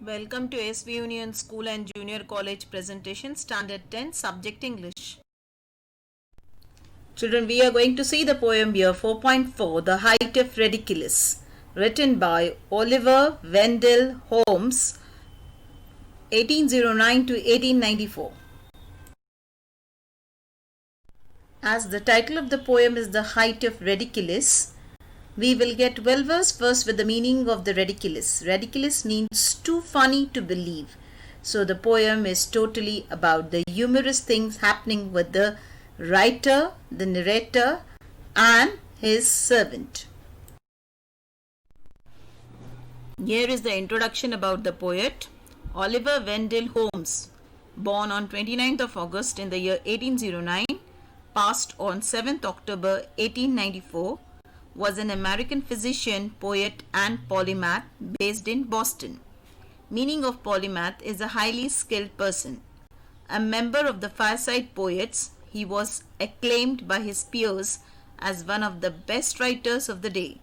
Welcome to SV Union School and Junior College presentation, Standard 10, Subject English. Children, we are going to see the poem here 4.4, The Height of Ridiculous, written by Oliver Wendell Holmes, 1809 to 1894. As the title of the poem is The Height of Ridiculous, we will get well versed first with the meaning of the ridiculous. Ridiculous means too funny to believe. So the poem is totally about the humorous things happening with the writer, the narrator, and his servant. Here is the introduction about the poet. Oliver Wendell Holmes, born on 29th of August in the year 1809, passed on 7th October 1894, was an American physician, poet, and polymath based in Boston. Meaning of polymath is a highly skilled person. A member of the Fireside Poets, he was acclaimed by his peers as one of the best writers of the day.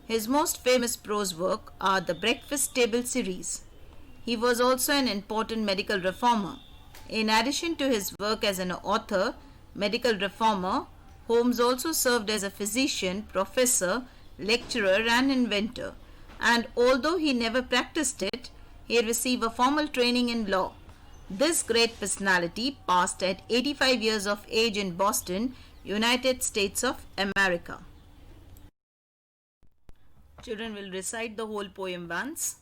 His most famous prose work are the Breakfast Table series. He was also an important medical reformer. In addition to his work as an author, medical reformer, Holmes also served as a physician, professor, lecturer, and inventor. And although he never practiced it, he received a formal training in law. This great personality passed at 85 years of age in Boston, United States of America. Children will recite the whole poem once.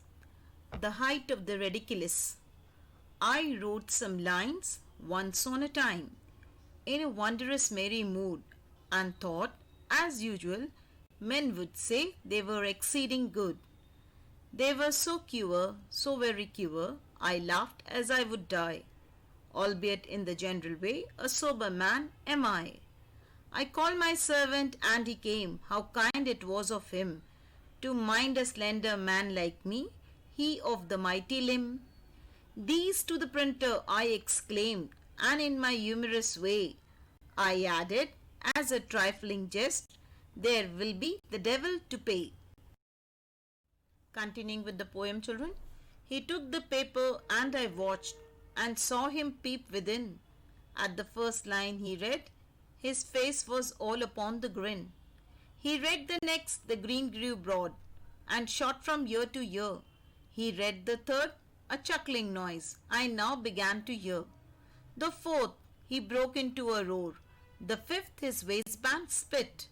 The height of the ridiculous. I wrote some lines once on a time, in a wondrous merry mood, and thought, as usual, men would say they were exceeding good. They were so queer, so very queer, I laughed as I would die. Albeit in the general way, a sober man am I. I called my servant, and he came, how kind it was of him, to mind a slender man like me, he of the mighty limb. These to the printer I exclaimed, and in my humorous way, I added, as a trifling jest, there will be the devil to pay. Continuing with the poem, children. He took the paper and I watched and saw him peep within. At the first line he read, his face was all upon the grin. He read the next, the green grew broad and shot from year to year. He read the third, a chuckling noise I now began to hear. The fourth, he broke into a roar. The fifth, his waistband spit.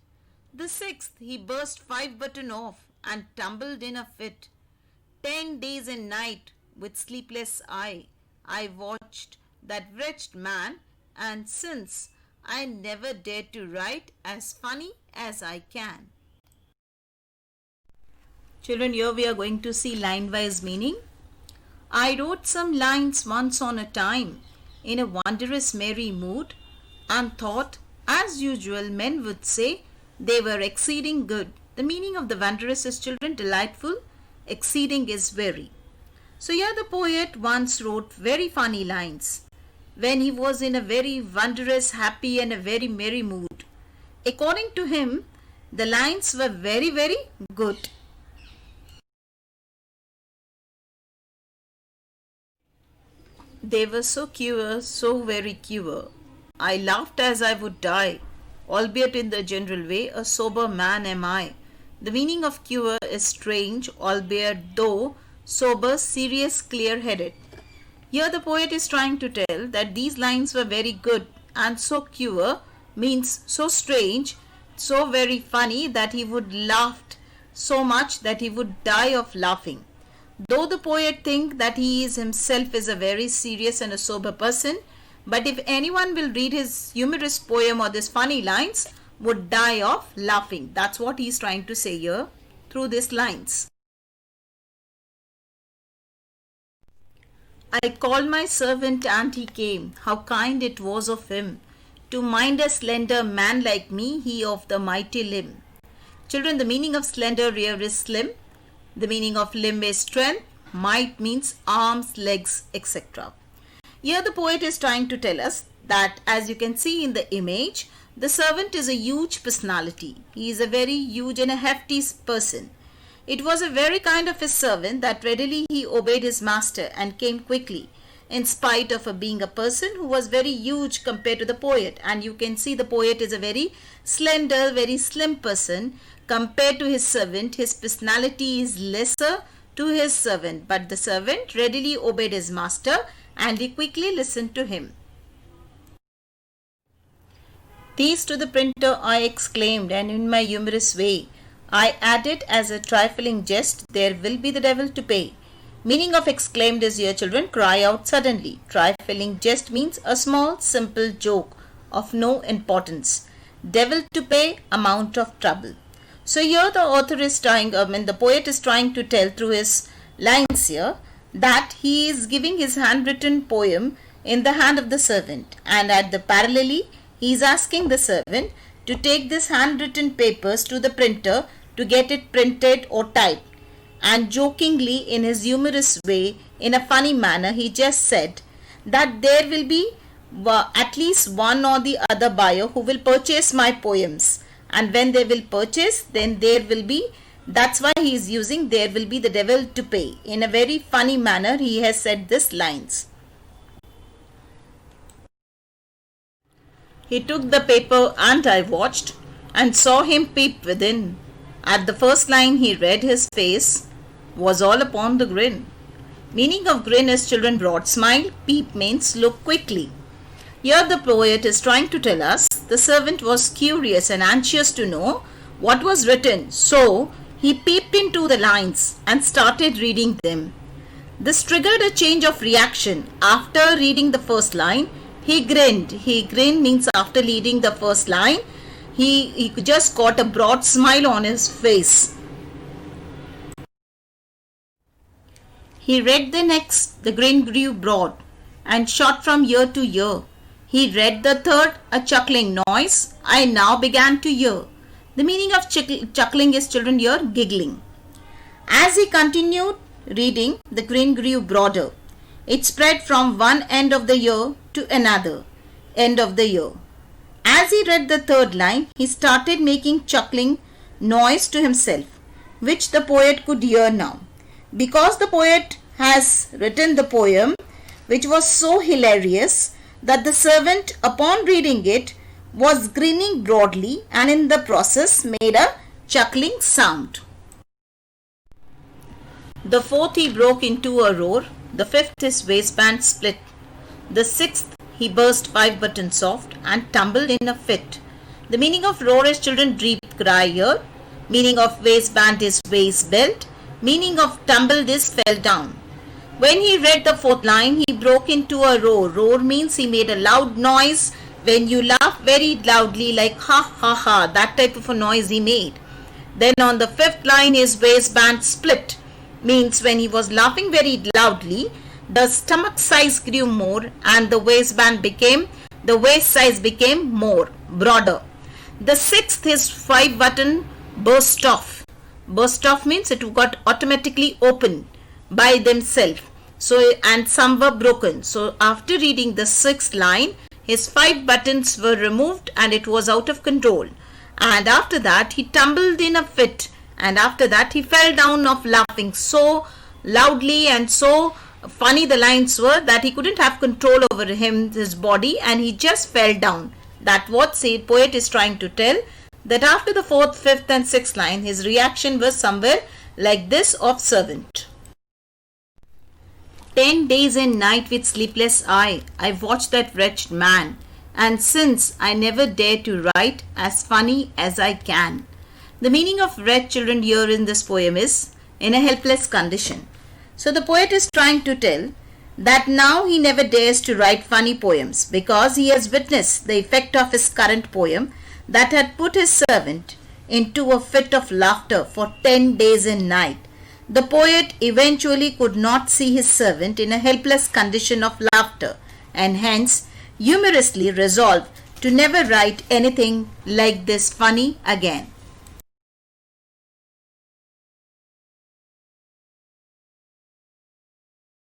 The sixth, he burst 5 buttons off and tumbled in a fit. 10 days and night, with sleepless eye, I watched that wretched man, and since I never dared to write as funny as I can. Children, here we are going to see line-wise meaning. I wrote some lines once on a time, in a wondrous merry mood, and thought, as usual, men would say, they were exceeding good. The meaning of the wondrous is, children, delightful. Exceeding is very. So here the poet once wrote very funny lines when he was in a very wondrous, happy, and a very merry mood. According to him, the lines were very, very good. They were so queer, so very queer. I laughed as I would die, albeit in the general way, a sober man am I. The meaning of queer is strange, albeit though sober, serious, clear-headed. Here the poet is trying to tell that these lines were very good, and so queer means so strange, so very funny that he would laugh so much that he would die of laughing. Though the poet think that he is himself is a very serious and a sober person, but if anyone will read his humorous poem or these funny lines, would die of laughing. That's what he is trying to say here through these lines. I called my servant and he came, how kind it was of him, to mind a slender man like me, he of the mighty limb. Children, the meaning of slender here is slim. The meaning of limb is strength. Might means arms, legs, etc. Here the poet is trying to tell us that, as you can see in the image, the servant is a huge personality. He is a very huge and a hefty person. It was a very kind of his servant that readily he obeyed his master and came quickly, in spite of being a person who was very huge compared to the poet. And you can see the poet is a very slender, very slim person compared to his servant. His personality is lesser to his servant, but the servant readily obeyed his master and he quickly listened to him. These to the printer I exclaimed, and in my humorous way I added as a trifling jest, there will be the devil to pay. Meaning of exclaimed is, here children, cry out suddenly. Trifling jest means a small simple joke of no importance. Devil to pay, amount of trouble. So here the author is trying, the poet is trying to tell through his lines here that he is giving his handwritten poem in the hand of the servant, and at the parallelly he is asking the servant to take this handwritten papers to the printer to get it printed or typed. And jokingly, in his humorous way, in a funny manner, he just said that there will be at least one or the other buyer who will purchase my poems. And when they will purchase, then there will be, that's why he is using there will be the devil to pay. In a very funny manner, he has said this lines. He took the paper and I watched and saw him peep within. At the first line he read, his face was all upon the grin. Meaning of grin is, children, broad smile. Peep means look quickly. Here the poet is trying to tell us the servant was curious and anxious to know what was written. So he peeped into the lines and started reading them. This triggered a change of reaction. After reading the first line, he grinned. He grinned means after reading the first line, he just got a broad smile on his face. He read the next, the grin grew broad and shot from ear to ear. He read the third, a chuckling noise I now began to hear. The meaning of chuckling is, children, here giggling. As he continued reading, the grin grew broader. It spread from one end of the ear to another end of the ear. As he read the third line, he started making chuckling noise to himself, which the poet could hear now. Because the poet has written the poem, which was so hilarious that the servant, upon reading it, was grinning broadly and in the process made a chuckling sound. The fourth he broke into a roar. The fifth his waistband split. The sixth he burst 5 buttons soft and tumbled in a fit. The meaning of roar is, children, deep cry here. Meaning of waistband is waist belt. Meaning of tumbled is fell down. When he read the fourth line, he broke into a roar. Roar means he made a loud noise when you laugh very loudly, like ha ha ha, that type of a noise he made. Then on the fifth line, his waistband split, means when he was laughing very loudly, the stomach size grew more and the waist size became more, broader. The sixth, his 5-button burst off. Burst off means it got automatically open by themselves. So, and some were broken. So after reading the 6th line, his 5 buttons were removed and it was out of control. And after that, he tumbled in a fit. And after that, he fell down of laughing so loudly and so funny the lines were that he couldn't have control over his body, and he just fell down. That what the poet is trying to tell, that after the 4th, 5th and 6th line, his reaction was somewhere like this of servant. 10 days and night with sleepless eye, I watched that wretched man, and since I never dare to write as funny as I can. The meaning of wretched, children, here in this poem is in a helpless condition. So the poet is trying to tell that now he never dares to write funny poems because he has witnessed the effect of his current poem that had put his servant into a fit of laughter for 10 days and night. The poet eventually could not see his servant in a helpless condition of laughter, and hence humorously resolved to never write anything like this funny again.